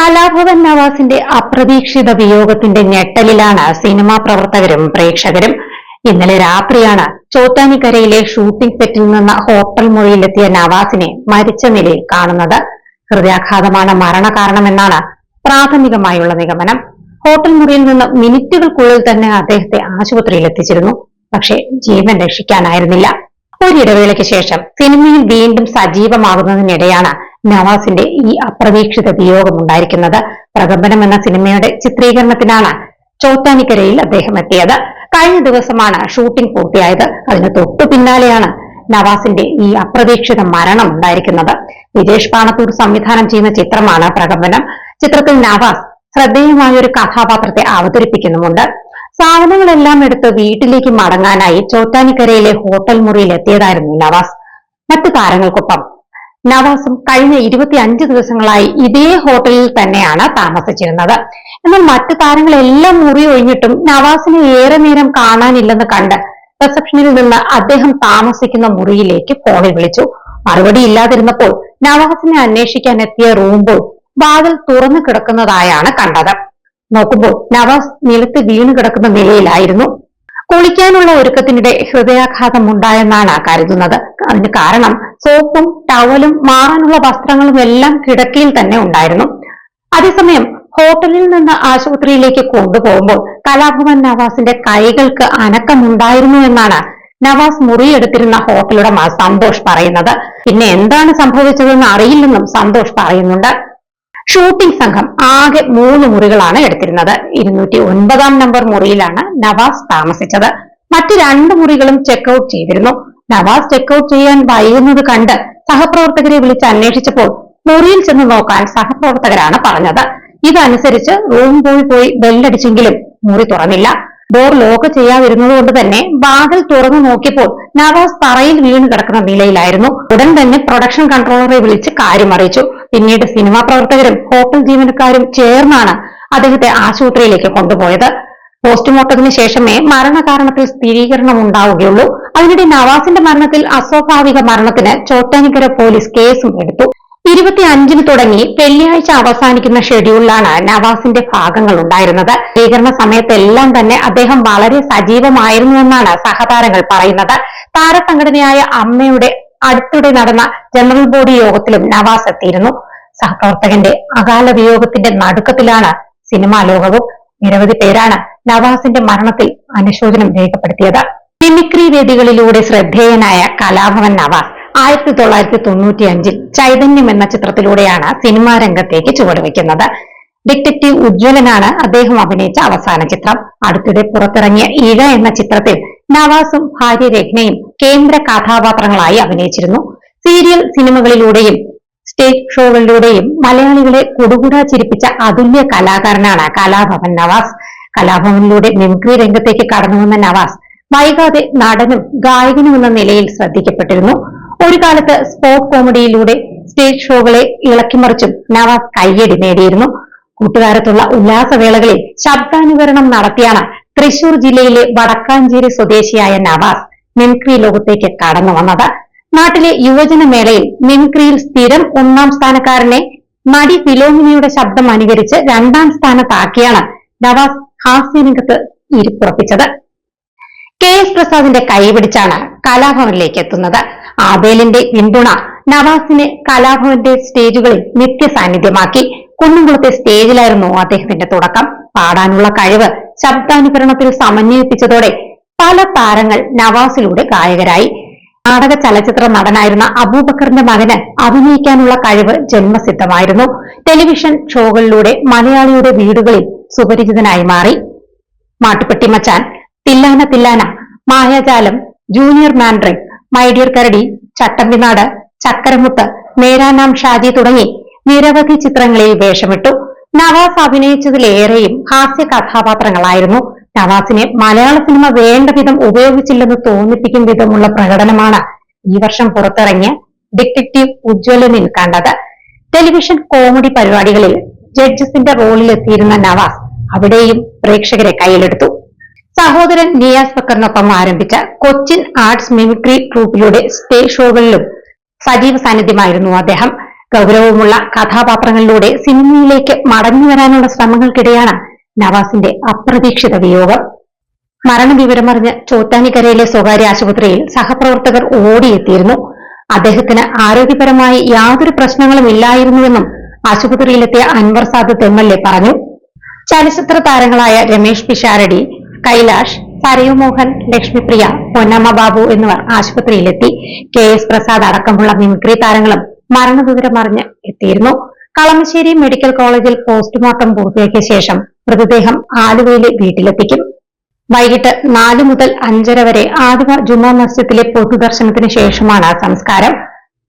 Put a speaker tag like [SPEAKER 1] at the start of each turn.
[SPEAKER 1] കലാഭവൻ നവാസിന്റെ അപ്രതീക്ഷിത വിയോഗത്തിന്റെ ഞെട്ടലിലാണ് സിനിമാ പ്രവർത്തകരും പ്രേക്ഷകരും. ഇന്നലെ രാത്രിയാണ് ചോറ്റാനിക്കരയിലെ ഷൂട്ടിംഗ് സെറ്റിൽ നിന്ന് ഹോട്ടൽ മുറിയിലെത്തിയ നവാസിനെ മരിച്ച നിലയിൽ കാണുന്നത്. ഹൃദയാഘാതമാണ് മരണകാരണമെന്നാണ് പ്രാഥമികമായുള്ള നിഗമനം. ഹോട്ടൽ മുറിയിൽ നിന്ന് മിനിറ്റുകൾക്കുള്ളിൽ തന്നെ അദ്ദേഹത്തെ ആശുപത്രിയിൽ എത്തിച്ചിരുന്നു. പക്ഷേ ജീവൻ രക്ഷിക്കാനായിരുന്നില്ല. ഒരിടവേളയ്ക്ക് ശേഷം സിനിമയിൽ വീണ്ടും സജീവമാകുന്നതിനിടെയാണ് നവാസിന്റെ ഈ അപ്രതീക്ഷിത വിയോഗമുണ്ടായിരിക്കുന്നത്. പ്രകമ്പനം എന്ന സിനിമയുടെ ചിത്രീകരണത്തിനാണ് ചോറ്റാനിക്കരയിൽ അദ്ദേഹം എത്തിയത്. കഴിഞ്ഞ ദിവസമാണ് ഷൂട്ടിംഗ് പൂർത്തിയായത്. അതിന് തൊട്ടു പിന്നാലെയാണ് നവാസിന്റെ ഈ അപ്രതീക്ഷിത മരണം ഉണ്ടായിരിക്കുന്നത്. വിജേഷ് പാണത്തൂർ സംവിധാനം ചെയ്യുന്ന ചിത്രമാണ് പ്രകമ്പനം. ചിത്രത്തിൽ നവാസ് ശ്രദ്ധേയമായ ഒരു കഥാപാത്രത്തെ അവതരിപ്പിക്കുന്നുമുണ്ട്. സാധനങ്ങളെല്ലാം എടുത്ത് വീട്ടിലേക്ക് മടങ്ങാനായി ചോറ്റാനിക്കരയിലെ ഹോട്ടൽ മുറിയിൽ എത്തിയതായിരുന്നു നവാസ്. മറ്റു താരങ്ങൾക്കൊപ്പം നവാസും കഴിഞ്ഞ 25 ദിവസങ്ങളായി ഇതേ ഹോട്ടലിൽ തന്നെയാണ് താമസിച്ചിരുന്നത്. എന്നാൽ മറ്റു താരങ്ങളെല്ലാം മുറി ഒഴിഞ്ഞിട്ടും നവാസിനെ ഏറെ നേരം കാണാനില്ലെന്ന് കണ്ട് റിസപ്ഷനിൽ നിന്ന് അദ്ദേഹം താമസിക്കുന്ന മുറിയിലേക്ക് ഫോണിൽ വിളിച്ചു. മറുപടി ഇല്ലാതിരുന്നപ്പോൾ നവാസിനെ അന്വേഷിക്കാൻ എത്തിയ റൂം ബോയ് വാതിൽ തുറന്നു കിടക്കുന്നതായാണ് കണ്ടത്. നോക്കുമ്പോൾ നവാസ് നിലത്ത് വീണു കിടക്കുന്ന നിലയിലായിരുന്നു. കുളിക്കാനുള്ള ഒരുക്കത്തിനിടെ ഹൃദയാഘാതം ഉണ്ടായെന്നാണ് കരുതുന്നത്. അതിന് കാരണം സോപ്പും ടവലും മാറാനുള്ള വസ്ത്രങ്ങളും എല്ലാം കിടക്കയിൽ തന്നെ ഉണ്ടായിരുന്നു. അതേസമയം ഹോട്ടലിൽ നിന്ന് ആശുപത്രിയിലേക്ക് കൊണ്ടുപോകുമ്പോൾ കലാഭവൻ നവാസിന്റെ കൈകൾക്ക് അനക്കമുണ്ടായിരുന്നു എന്നാണ് നവാസ് മുറിയെടുത്തിരുന്ന ഹോട്ടലുടമ സന്തോഷ് പറയുന്നത്. പിന്നെ എന്താണ് സംഭവിച്ചതെന്ന് അറിയില്ലെന്നും സന്തോഷ് പറയുന്നുണ്ട്. ഷൂട്ടിംഗ് സംഘം ആകെ 3 മുറികളാണ് എടുത്തിരുന്നത്. 209 നമ്പർ മുറിയിലാണ് നവാസ് താമസിച്ചത്. മറ്റ് 2 മുറികളും ചെക്ക്ഔട്ട് ചെയ്തിരുന്നു. നവാസ് ചെക്ക്ഔട്ട് ചെയ്യാൻ വൈകുന്നത് കണ്ട് സഹപ്രവർത്തകരെ വിളിച്ച് അന്വേഷിച്ചപ്പോൾ മുറിയിൽ ചെന്ന് നോക്കാൻ സഹപ്രവർത്തകരാണ് പറഞ്ഞത്. ഇതനുസരിച്ച് റൂം ബോയ് പോയി ബെല്ലടിച്ചെങ്കിലും മുറി തുറന്നില്ല. ഡോർ ലോക്ക് ചെയ്യാതിരുന്നത് കൊണ്ട് തന്നെ വാതിൽ തുറന്നു നോക്കിയപ്പോൾ നവാസ് തറയിൽ വീണ് കിടക്കുന്ന നിലയിലായിരുന്നു. ഉടൻ തന്നെ പ്രൊഡക്ഷൻ കൺട്രോളറെ വിളിച്ച് കാര്യം അറിയിച്ചു. പിന്നീട് സിനിമാ പ്രവർത്തകരും ഹോട്ടൽ ജീവനക്കാരും ചേർന്നാണ് അദ്ദേഹത്തെ ആശുപത്രിയിലേക്ക് കൊണ്ടുപോയത്. പോസ്റ്റ്മോർട്ടത്തിന് ശേഷമേ മരണകാരണത്തിൽ സ്ഥിരീകരണം ഉണ്ടാവുകയുള്ളൂ. അതിനിടെ നവാസിന്റെ മരണത്തിൽ അസ്വാഭാവിക മരണത്തിന് ചോറ്റാനിക്കര പോലീസ് കേസും എടുത്തു. 25-ന് തുടങ്ങി വെള്ളിയാഴ്ച അവസാനിക്കുന്ന ഷെഡ്യൂളിലാണ് നവാസിന്റെ ഭാഗങ്ങൾ ഉണ്ടായിരുന്നത്. സ്വീകരണ സമയത്തെല്ലാം തന്നെ അദ്ദേഹം വളരെ സജീവമായിരുന്നുവെന്നാണ് സഹതാരങ്ങൾ പറയുന്നത്. താരസംഘടനയായ അമ്മയുടെ അടുത്തിടെ നടന്ന ജനറൽ ബോഡി യോഗത്തിലും നവാസ് എത്തിയിരുന്നു. സഹപ്രവർത്തകന്റെ അകാല വിയോഗത്തിന്റെ നടുക്കത്തിലാണ് സിനിമാ ലോകവും. നിരവധി പേരാണ് നവാസിന്റെ മരണത്തിൽ അനുശോചനം രേഖപ്പെടുത്തിയത്. മിമിക്രി വേദികളിലൂടെ ശ്രദ്ധേയനായ കലാഭവൻ നവാസ് 1995 ചൈതന്യം എന്ന ചിത്രത്തിലൂടെയാണ് സിനിമാ രംഗത്തേക്ക് ചുവടുവെക്കുന്നത്. ഡിറ്റക്റ്റീവ് ഉജ്ജ്വലനാണ് അദ്ദേഹം അഭിനയിച്ച അവസാന ചിത്രം. അടുത്തിടെ പുറത്തിറങ്ങിയ ഇഴ എന്ന ചിത്രത്തിൽ നവാസും ഭാര്യ രത്നയും കേന്ദ്ര കഥാപാത്രങ്ങളായി അഭിനയിച്ചിരുന്നു. സീരിയൽ സിനിമകളിലൂടെയും സ്റ്റേജ് ഷോകളിലൂടെയും മലയാളികളെ കുടുകുടാ ചിരിപ്പിച്ച അതുല്യ കലാകാരനാണ് കലാഭവൻ നവാസ്. കലാഭവനിലൂടെ മിമിക്രി രംഗത്തേക്ക് കടന്നുവന്ന നവാസ് വൈകാതെ നടനും ഗായകനും എന്ന നിലയിൽ ശ്രദ്ധിക്കപ്പെട്ടിരുന്നു. ഒരു കാലത്ത് സ്പോർട് കോമഡിയിലൂടെ സ്റ്റേജ് ഷോകളെ ഇളക്കിമറിച്ചും നവാസ് കയ്യടി നേടിയിരുന്നു. കൂട്ടുകാരത്തുള്ള ഉല്ലാസവേളകളിൽ ശബ്ദാനുകരണം നടത്തിയാണ് തൃശൂർ ജില്ലയിലെ വടക്കാഞ്ചേരി സ്വദേശിയായ നവാസ് മിമിക്രി ലോകത്തേക്ക് കടന്നു വന്നത്. നാട്ടിലെ യുവജനമേളയിൽ മിമിക്രിയിൽ സ്ഥിരം 1-ാം സ്ഥാനക്കാരനെ നടി ഫിലോമിനയുടെ ശബ്ദം അനുകരിച്ച് 2-ാം സ്ഥാനത്താക്കിയാണ് നവാസ് ഹാസ്യരംഗത്ത് ഇരിപ്പുറപ്പിച്ചത്. KS പ്രസാദിന്റെ കൈപിടിച്ചാണ് കലാഭവനിലേക്ക് എത്തുന്നത്. ആബേലിന്റെ പിന്തുണ നവാസിനെ കലാഭവന്റെ സ്റ്റേജുകളിൽ നിത്യ സാന്നിധ്യമാക്കി. കുന്നംകുളത്തെ സ്റ്റേജിലായിരുന്നു അദ്ദേഹത്തിന്റെ തുടക്കം. പാടാനുള്ള കഴിവ് ശബ്ദാനുകരണത്തിൽ സമന്വയിപ്പിച്ചതോടെ പല താരങ്ങൾ നവാസിലൂടെ ഗായകരായി. നാടക ചലച്ചിത്ര നടനായിരുന്ന അബൂബക്കറിന്റെ മകന് അഭിനയിക്കാനുള്ള കഴിവ് ജന്മസിദ്ധമായിരുന്നു. ടെലിവിഷൻ ഷോകളിലൂടെ മലയാളിയുടെ വീടുകളിൽ സുപരിചിതനായി മാറി. മാട്ടുപ്പെട്ടി മച്ചാൻ, തില്ലാന തില്ലാന, മായാജാലം, ജൂനിയർ മാൻഡ്രിൻ, മൈഡിയർ കരടി, ചട്ടമ്പിനാട്, ചക്കരമുത്ത്, മേരാനാം ഷാജി തുടങ്ങി നിരവധി ചിത്രങ്ങളിൽ വേഷമിട്ടു. നവാസ് അഭിനയിച്ചതിലേറെയും ഹാസ്യ കഥാപാത്രങ്ങളായിരുന്നു. നവാസിനെ മലയാള സിനിമ വേണ്ട വിധം ഉപയോഗിച്ചില്ലെന്ന് തോന്നിപ്പിക്കും വിധമുള്ള പ്രകടനമാണ് ഈ വർഷം പുറത്തിറങ്ങിയ ഡിറ്റക്റ്റീവ് ഉജ്ജ്വലനിൽ കണ്ടത്. ടെലിവിഷൻ കോമഡി പരിപാടികളിൽ ജഡ്ജസിന്റെ റോളിലെത്തിയിരുന്ന നവാസ് അവിടെയും പ്രേക്ഷകരെ കയ്യിലെടുത്തു. സഹോദരൻ നിയാസ് ബക്കറിനൊപ്പം ആരംഭിച്ച കൊച്ചിൻ ആർട്സ് മിമിക്രി ട്രൂപ്പിലൂടെ സ്റ്റേജ് ഷോകളിലും സജീവ സാന്നിധ്യമായിരുന്നു അദ്ദേഹം. ഗൗരവമുള്ള കഥാപാത്രങ്ങളിലൂടെ സിനിമയിലേക്ക് മടങ്ങി വരാനുള്ള ശ്രമങ്ങൾക്കിടെയാണ് നവാസിന്റെ അപ്രതീക്ഷിത വിയോഗം. മരണവിവരമറിഞ്ഞ് ചോറ്റാനിക്കരയിലെ സ്വകാര്യ ആശുപത്രിയിൽ സഹപ്രവർത്തകർ ഓടിയെത്തിയിരുന്നു. അദ്ദേഹത്തിന് ആരോഗ്യപരമായി യാതൊരു പ്രശ്നങ്ങളും ഇല്ലായിരുന്നുവെന്നും ആശുപത്രിയിലെത്തിയ അൻവർ സാദത്ത് MLA പറഞ്ഞു. ചലച്ചിത്ര താരങ്ങളായ രമേഷ് പിഷാരടി, കൈലാഷ്, സരയു മോഹൻ, ലക്ഷ്മിപ്രിയ, പൊന്നമ്മ ബാബു എന്നിവർ ആശുപത്രിയിലെത്തി. KS പ്രസാദ് അടക്കമുള്ള മിമിക്രി താരങ്ങളും മരണവിവരമറിഞ്ഞ് എത്തിയിരുന്നു. കളമശ്ശേരി മെഡിക്കൽ കോളേജിൽ പോസ്റ്റ്മോർട്ടം പൂർത്തിയാക്കിയ ശേഷം മൃതദേഹം ആലുവയിലെ വീട്ടിലെത്തിക്കും. വൈകിട്ട് 4 മുതൽ 5:30 വരെ ആലുവ ജുമാ മസ്ജിദിലെ പൊതുദർശനത്തിന് ശേഷമാണ് സംസ്കാരം.